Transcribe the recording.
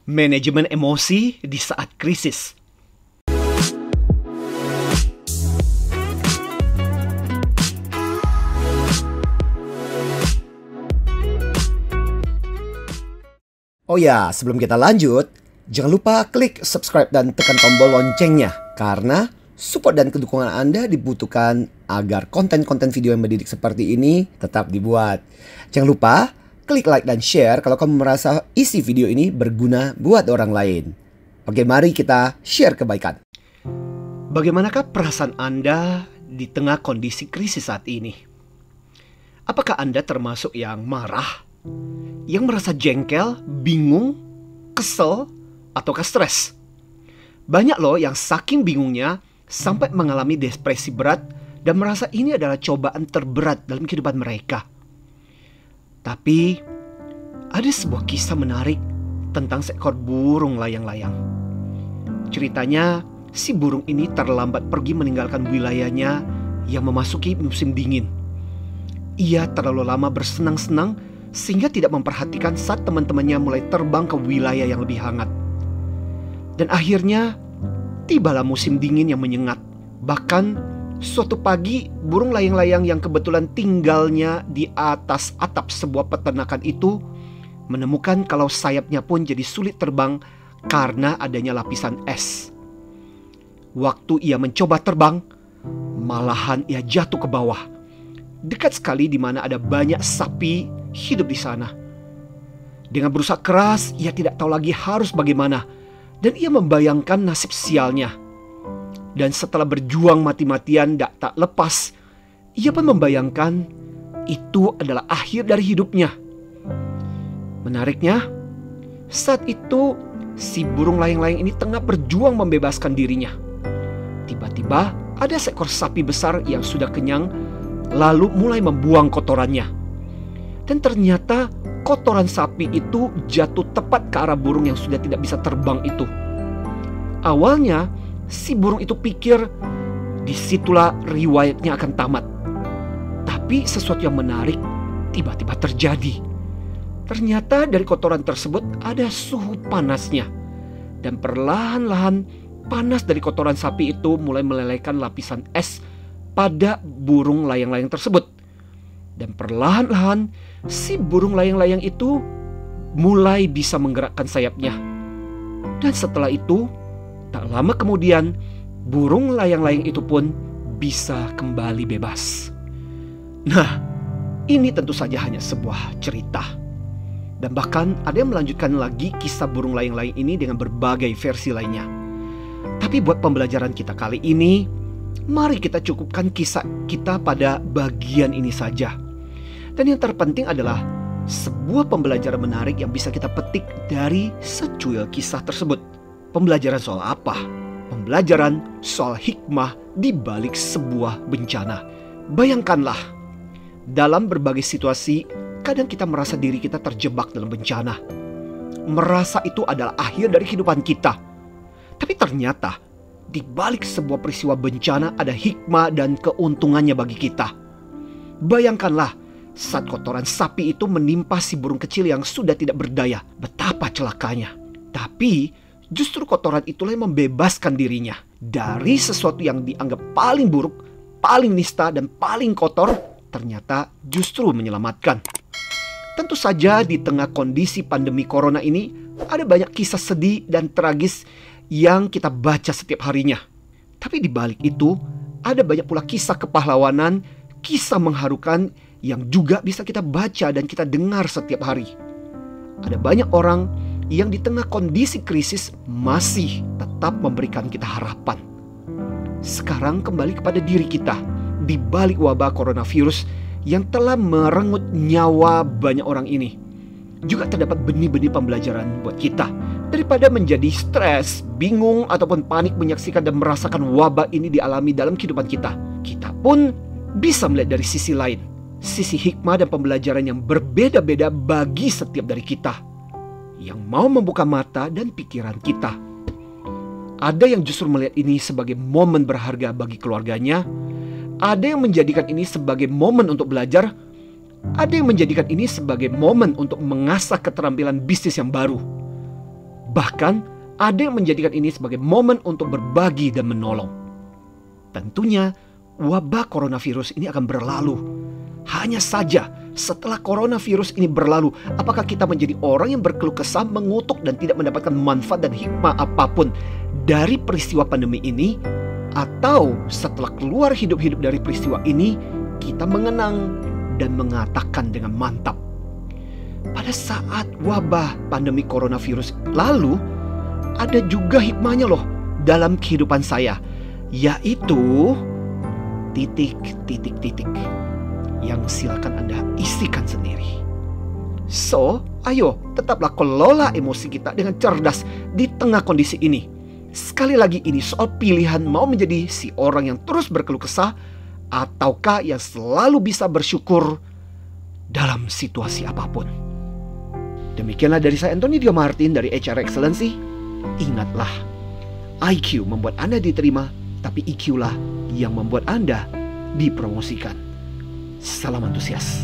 Manajemen emosi di saat krisis. Oh ya, sebelum kita lanjut, jangan lupa klik subscribe dan tekan tombol loncengnya, karena support dan kedukungan Anda dibutuhkan agar konten-konten video yang mendidik seperti ini tetap dibuat. Jangan lupa klik like dan share kalau kamu merasa isi video ini berguna buat orang lain. Oke, mari kita share kebaikan. Bagaimanakah perasaan Anda di tengah kondisi krisis saat ini? Apakah Anda termasuk yang marah, yang merasa jengkel, bingung, kesel, ataukah stres? Banyak loh yang saking bingungnya sampai mengalami depresi berat dan merasa ini adalah cobaan terberat dalam kehidupan mereka. Tapi ada sebuah kisah menarik tentang seekor burung layang-layang. Ceritanya, si burung ini terlambat pergi meninggalkan wilayahnya yang memasuki musim dingin. Ia terlalu lama bersenang-senang sehingga tidak memperhatikan saat teman-temannya mulai terbang ke wilayah yang lebih hangat. Dan akhirnya tibalah musim dingin yang menyengat. Bahkan suatu pagi, burung layang-layang yang kebetulan tinggalnya di atas atap sebuah peternakan itu menemukan kalau sayapnya pun jadi sulit terbang karena adanya lapisan es. Waktu ia mencoba terbang, malahan ia jatuh ke bawah. Dekat sekali di mana ada banyak sapi hidup di sana. Dengan berusaha keras, ia tidak tahu lagi harus bagaimana, dan ia membayangkan nasib sialnya. Dan setelah berjuang mati-matian tak lepas, ia pun membayangkan itu adalah akhir dari hidupnya. Menariknya, saat itu si burung layang-layang ini tengah berjuang membebaskan dirinya. Tiba-tiba ada seekor sapi besar yang sudah kenyang lalu mulai membuang kotorannya. Dan ternyata kotoran sapi itu jatuh tepat ke arah burung yang sudah tidak bisa terbang itu. Awalnya si burung itu pikir disitulah riwayatnya akan tamat. Tapi sesuatu yang menarik tiba-tiba terjadi. Ternyata dari kotoran tersebut ada suhu panasnya. Dan perlahan-lahan panas dari kotoran sapi itu mulai melelehkan lapisan es pada burung layang-layang tersebut. Dan perlahan-lahan si burung layang-layang itu mulai bisa menggerakkan sayapnya. Dan setelah itu, tak lama kemudian, burung layang-layang itu pun bisa kembali bebas. Nah, ini tentu saja hanya sebuah cerita. Dan bahkan ada yang melanjutkan lagi kisah burung layang-layang ini dengan berbagai versi lainnya. Tapi buat pembelajaran kita kali ini, mari kita cukupkan kisah kita pada bagian ini saja. Dan yang terpenting adalah sebuah pembelajaran menarik yang bisa kita petik dari secuil kisah tersebut. Pembelajaran soal apa? Pembelajaran soal hikmah di balik sebuah bencana. Bayangkanlah, dalam berbagai situasi, kadang kita merasa diri kita terjebak dalam bencana. Merasa itu adalah akhir dari kehidupan kita. Tapi ternyata, di balik sebuah peristiwa bencana ada hikmah dan keuntungannya bagi kita. Bayangkanlah, saat kotoran sapi itu menimpa si burung kecil yang sudah tidak berdaya. Betapa celakanya. Tapi justru kotoran itulah yang membebaskan dirinya dari sesuatu yang dianggap paling buruk, paling nista, dan paling kotor, ternyata justru menyelamatkan. Tentu saja di tengah kondisi pandemi corona ini, ada banyak kisah sedih dan tragis yang kita baca setiap harinya. Tapi di balik itu, ada banyak pula kisah kepahlawanan, kisah mengharukan yang juga bisa kita baca dan kita dengar setiap hari. Ada banyak orang yang di tengah kondisi krisis masih tetap memberikan kita harapan. Sekarang kembali kepada diri kita. Di balik wabah coronavirus yang telah merenggut nyawa banyak orang ini, juga terdapat benih-benih pembelajaran buat kita. Daripada menjadi stres, bingung, ataupun panik menyaksikan dan merasakan wabah ini dialami dalam kehidupan kita, kita pun bisa melihat dari sisi lain, sisi hikmah dan pembelajaran yang berbeda-beda bagi setiap dari kita, yang mau membuka mata dan pikiran kita. Ada yang justru melihat ini sebagai momen berharga bagi keluarganya. Ada yang menjadikan ini sebagai momen untuk belajar. Ada yang menjadikan ini sebagai momen untuk mengasah keterampilan bisnis yang baru. Bahkan ada yang menjadikan ini sebagai momen untuk berbagi dan menolong. Tentunya wabah coronavirus ini akan berlalu. Hanya saja setelah coronavirus ini berlalu, apakah kita menjadi orang yang berkeluh kesah, mengutuk dan tidak mendapatkan manfaat dan hikmah apapun dari peristiwa pandemi ini? Atau setelah keluar hidup-hidup dari peristiwa ini, kita mengenang dan mengatakan dengan mantap, pada saat wabah pandemi coronavirus lalu, ada juga hikmahnya loh dalam kehidupan saya, yaitu titik. Yang silakan Anda isikan sendiri. So, ayo tetaplah kelola emosi kita dengan cerdas di tengah kondisi ini. Sekali lagi, ini soal pilihan mau menjadi si orang yang terus berkeluh kesah ataukah yang selalu bisa bersyukur dalam situasi apapun. Demikianlah dari saya, Anthony Dio Martin dari HR Excellency. Ingatlah, IQ membuat Anda diterima, tapi EQ lah yang membuat Anda dipromosikan. Salam antusias.